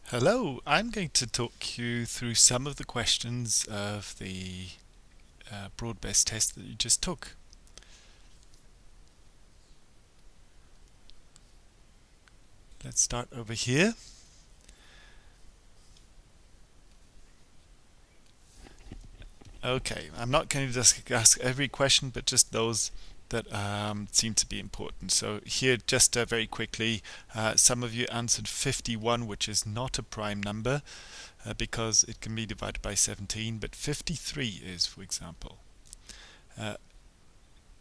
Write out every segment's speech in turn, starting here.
Hello, I'm going to talk you through some of the questions of the broad-based test that you just took. Let's start over here. Okay, I'm not going to discuss every question, but just those that seem to be important. So here, just very quickly, some of you answered 51, which is not a prime number because it can be divided by 17, but 53 is, for example.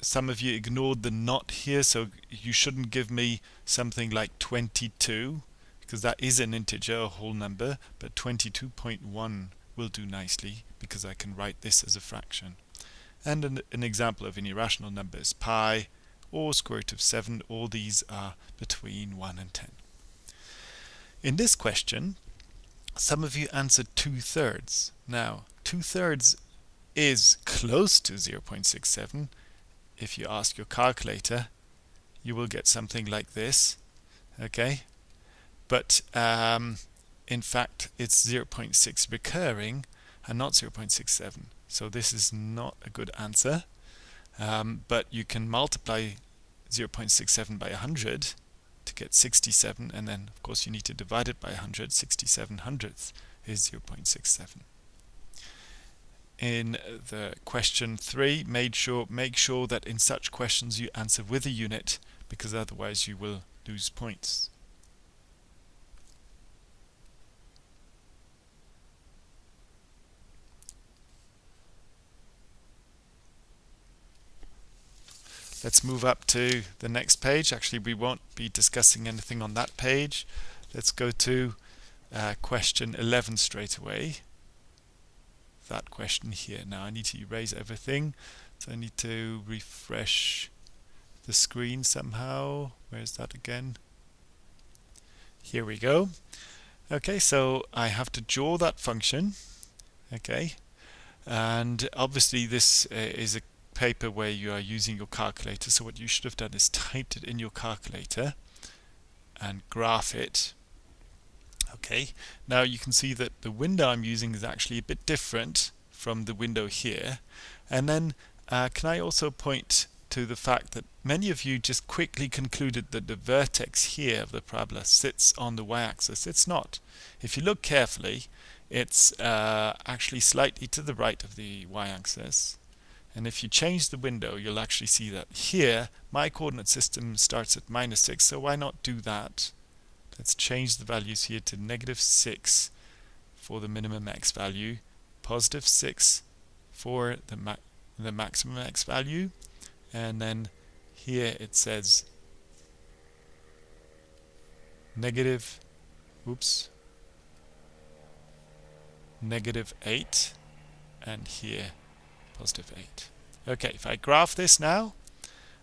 Some of you ignored the not here, so you shouldn't give me something like 22 because that is an integer, a whole number, but 22.1 will do nicely because I can write this as a fraction. And an example of an irrational number is pi or square root of 7. All these are between 1 and 10. In this question, some of you answered 2/3. Now, 2/3 is close to 0.67. If you ask your calculator, you will get something like this, okay? But in fact, it's 0.6 recurring and not 0.67. So this is not a good answer. But you can multiply 0.67 by 100 to get 67, and then of course you need to divide it by 100. 67 hundredths is 0.67. In the question 3, make sure that in such questions you answer with a unit, because otherwise you will lose points. Let's move up to the next page. Actually, we won't be discussing anything on that page. Let's go to question 11 straight away. That question here. Now I need to erase everything, so I need to refresh the screen somehow. Where's that again? Here we go. Okay, so I have to draw that function. Okay, and obviously this is a paper where you are using your calculator, so what you should have done is typed it in your calculator and graph it. Okay, now you can see that the window I'm using is actually a bit different from the window here. And then can I also point to the fact that many of you just quickly concluded that the vertex here of the parabola sits on the y-axis. It's not. If you look carefully, it's actually slightly to the right of the y-axis. And if you change the window, you'll actually see that here my coordinate system starts at -6, so why not do that? Let's change the values here to -6 for the minimum x value, +6 for the maximum x value, and then here it says -8, and here +8. Okay, if I graph this now,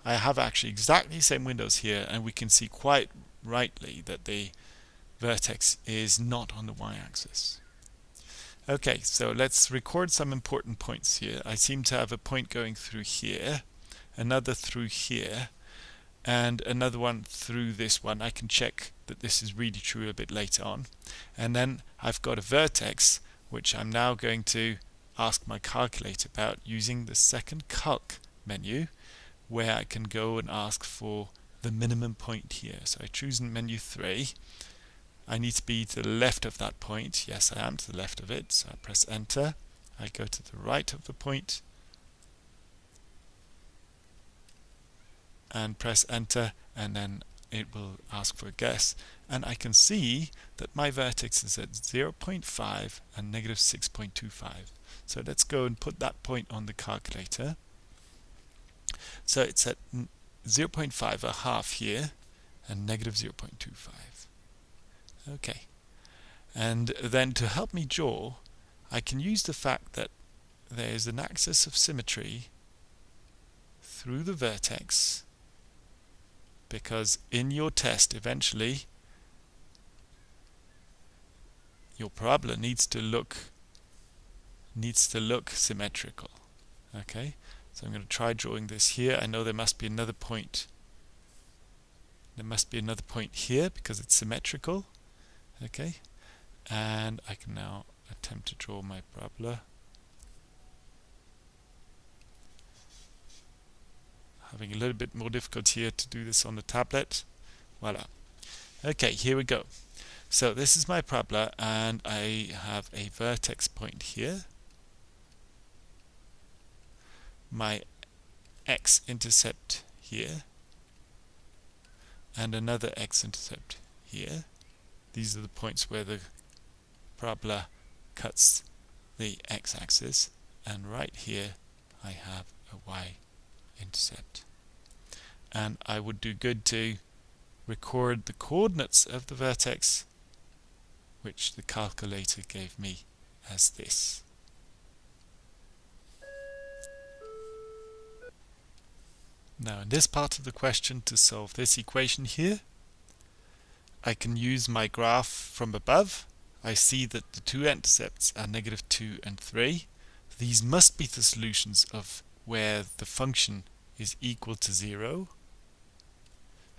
I have actually exactly the same windows here, and we can see quite rightly that the vertex is not on the y-axis. Okay, so let's record some important points here. I seem to have a point going through here, another through here, and another one through this one. I can check that this is really true a bit later on. And then I've got a vertex, which I'm now going to ask my calculator about using the second calc menu, where I can go and ask for the minimum point here. So I choose menu 3. I need to be to the left of that point. Yes, I am to the left of it. So I press enter. I go to the right of the point and press enter, and then it will ask for a guess. And I can see that my vertex is at 0.5 and -6.25. So let's go and put that point on the calculator. So it's at 0.5, a half here, and -0.25. Okay. And then to help me draw, I can use the fact that there is an axis of symmetry through the vertex, because in your test eventually your parabola needs to look symmetrical. Okay, so I'm going to try drawing this here. I know there must be another point. There must be another point here because it's symmetrical. Okay, And I can now attempt to draw my parabola. Having a little bit more difficulty here to do this on the tablet. Voila. Okay, here we go. So this is my parabola, and I have a vertex point here. My x-intercept here, and another x-intercept here. These are the points where the parabola cuts the x-axis, and right here I have a y-intercept. And I would do good to record the coordinates of the vertex, which the calculator gave me as this. Now in this part of the question, to solve this equation here, I can use my graph from above. I see that the two intercepts are -2 and 3. These must be the solutions of where the function is equal to 0.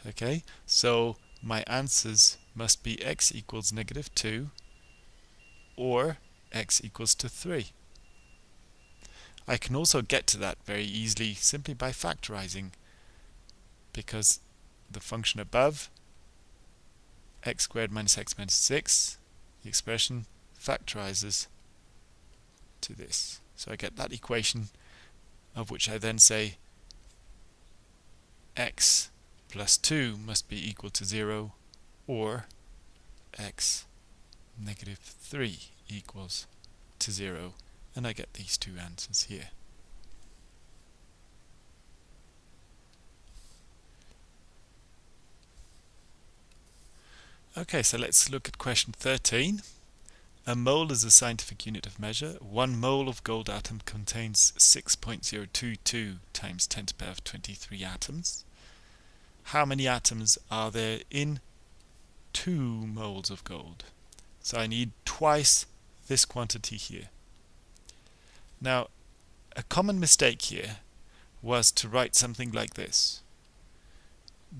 Okay, so my answers must be x equals -2 or x equals to 3. I can also get to that very easily simply by factorizing, because the function above, x squared minus x minus 6, the expression factorizes to this. So I get that equation, of which I then say x plus 2 must be equal to 0, or x -3 equals to 0, and I get these two answers here. Okay, so let's look at question 13. A mole is a scientific unit of measure. 1 mole of gold atom contains 6.022 times 10 to the power of 23 atoms. How many atoms are there in 2 moles of gold? So I need twice this quantity here. Now, a common mistake here was to write something like this.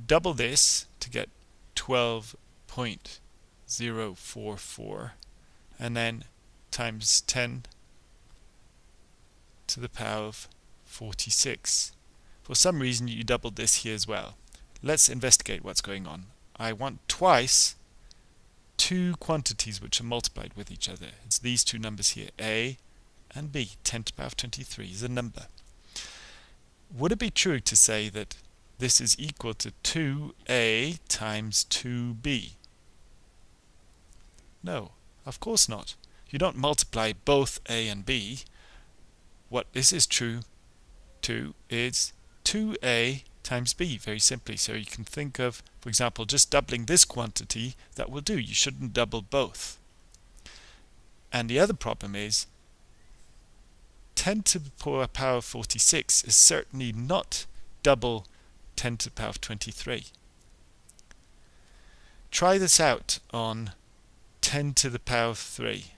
Double this to get 12.044, and then times 10 to the power of 46. For some reason you doubled this here as well. Let's investigate what's going on. I want twice two quantities which are multiplied with each other. It's these two numbers here, A and B. 10 to the power of 23 is a number. Would it be true to say that this is equal to 2A times 2B? No, of course not. You don't multiply both A and B. What this is true to is 2A times B, very simply. So you can think of, for example, just doubling this quantity. That will do. You shouldn't double both. And the other problem is 10 to the power of 46 is certainly not double 10 to the power of 23. Try this out on 10 to the power of 3.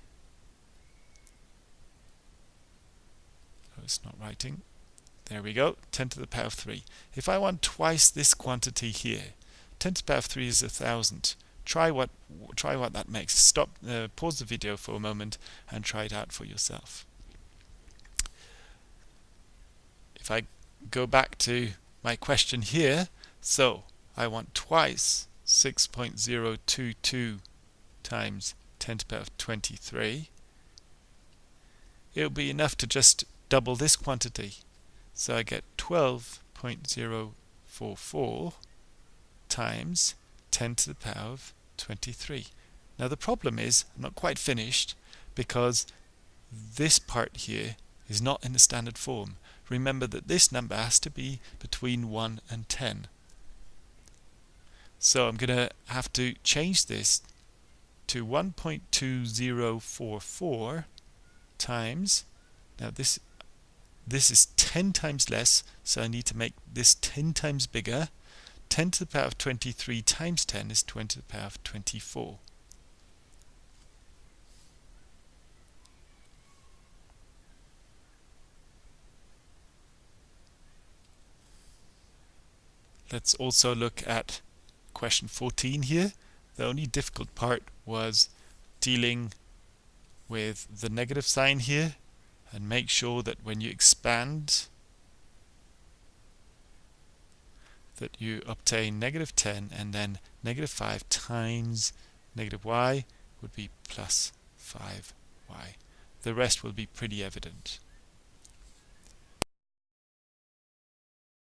Oh, it's not writing. There we go, 10 to the power of 3. If I want twice this quantity here, 10 to the power of 3 is 1,000. Try what that makes. Stop, pause the video for a moment and try it out for yourself. If I go back to my question here, so I want twice 6.022 times 10 to the power of 23. It will be enough to just double this quantity. So I get 12.044 times 10 to the power of 23. Now the problem is, I'm not quite finished, because this part here is not in the standard form. Remember that this number has to be between 1 and 10. So I'm going to have to change this to 1.2044 times, now this is 10 times less, so I need to make this 10 times bigger. 10 to the power of 23 times 10 is 20 to the power of 24. Let's also look at question 14 here. The only difficult part was dealing with the negative sign here, and make sure that when you expand that you obtain negative 10, and then negative 5 times negative y would be plus 5y. The rest will be pretty evident.